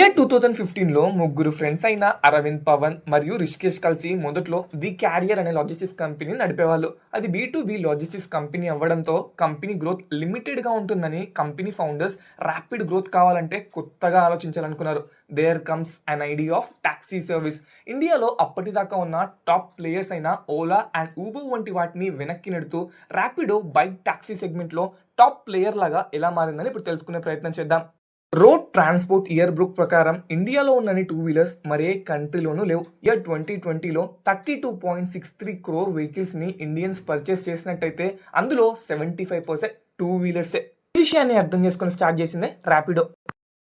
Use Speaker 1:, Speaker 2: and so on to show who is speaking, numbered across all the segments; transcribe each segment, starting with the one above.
Speaker 1: Year 2015లో ముగ్గురు friends అయిన అరవింద్, పవన్ మరియు రిషికేష్ కలిసి మొదట్లో ది క్యారియర్ అనే లాజిస్టిక్స్ కంపెనీని నడిపేవాళ్ళు. అది బి లాజిస్టిక్స్ కంపెనీ అవ్వడంతో కంపెనీ గ్రోత్ లిమిటెడ్గా ఉంటుందని కంపెనీ ఫౌండర్స్ ర్యాపిడ్ గ్రోత్ కావాలంటే కొత్తగా ఆలోచించాలనుకున్నారు. There comes an idea of taxi service. ఇండియాలో అప్పటిదాకా ఉన్న టాప్ ప్లేయర్స్ అయిన ఓలా అండ్ ఊబర్ వంటి వాటిని వెనక్కి నెడుతూ ర్యాపిడో బైక్ టాక్సీ సెగ్మెంట్లో టాప్ ప్లేయర్ లాగా ఎలా మారిందని ఇప్పుడు తెలుసుకునే ప్రయత్నం చేద్దాం. రోడ్ ట్రాన్స్పోర్ట్ ఇయర్ బుక్ ప్రకారం ఇండియాలో ఉన్నన్ని టూ వీలర్స్ మరే కంట్రీలోనూ లేవు. ఇయర్ 2020లో 32.63 crore వెహికల్స్ని ఇండియన్స్ పర్చేస్ చేసినట్టయితే అందులో 75% టూ వీలర్సే. ఈ విషయాన్ని అర్థం చేసుకుని స్టార్ట్ చేసిందే ర్యాపిడో.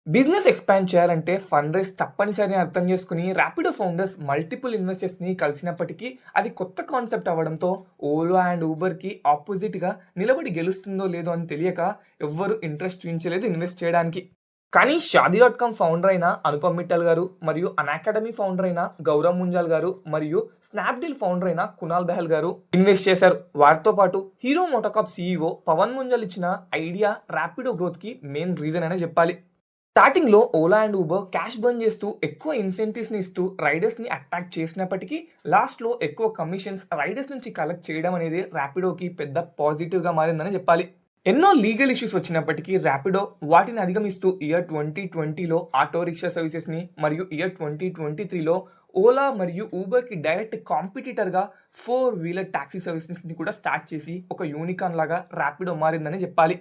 Speaker 1: బిజినెస్ ఎక్స్పాండ్ చేయాలంటే ఫండ్ రైజ్ తప్పనిసరి అర్థం చేసుకుని ర్యాపిడో ఫౌండర్స్ మల్టిపుల్ ఇన్వెస్టర్స్ని కలిసినప్పటికీ అది కొత్త కాన్సెప్ట్ అవ్వడంతో ఓలా అండ్ ఊబర్కి ఆపోజిట్గా నిలబడి గెలుస్తుందో లేదో అని తెలియక ఎవ్వరూ ఇంట్రెస్ట్ చూపించలేదు ఇన్వెస్ట్ చేయడానికి. కానీ షాదీ.com ఫౌండర్ అయిన అనుపమ్ మిట్టల్ గారు మరియు అకాడమీ ఫౌండర్ అయిన గౌరవ్ ముంజాల్ గారు మరియు స్నాప్డీల్ ఫౌండర్ అయిన కునాల్ బెహల్ గారు ఇన్వెస్ట్ చేశారు. వారితో పాటు హీరో మోటోకార్ప్ సీఈఓ పవన్ ముంజాల్ ఇచ్చిన ఐడియా ర్యాపిడో గ్రోత్కి మెయిన్ రీజన్ అనే చెప్పాలి. స్టార్టింగ్లో Ola and Uber cash burn చేస్తూ ఎక్కువ ఇన్సెంటివ్స్ని ఇస్తూ రైడర్స్ని అట్రాక్ట్ చేసినప్పటికీ లాస్ట్లో ఎక్కువ కమిషన్స్ రైడర్స్ నుంచి కలెక్ట్ చేయడం అనేది ర్యాపిడోకి పెద్ద పాజిటివ్గా మారిందని చెప్పాలి. ఎన్నో లీగల్ ఇష్యూస్ వచ్చినప్పటికీ ర్యాపిడో వాటిని అధిగమిస్తూ ఇయర్ 2020లో ఆటో రిక్షా సర్వీసెస్ని మరియు ఇయర్ 2023లో ఓలా మరియు ఊబర్కి డైరెక్ట్ కాంపిటీటర్గా 4 వీలర్ ట్యాక్సీ సర్వీసెస్ని కూడా స్టార్ట్ చేసి ఒక యూనికాన్ లాగా ర్యాపిడో మారిందని చెప్పాలి.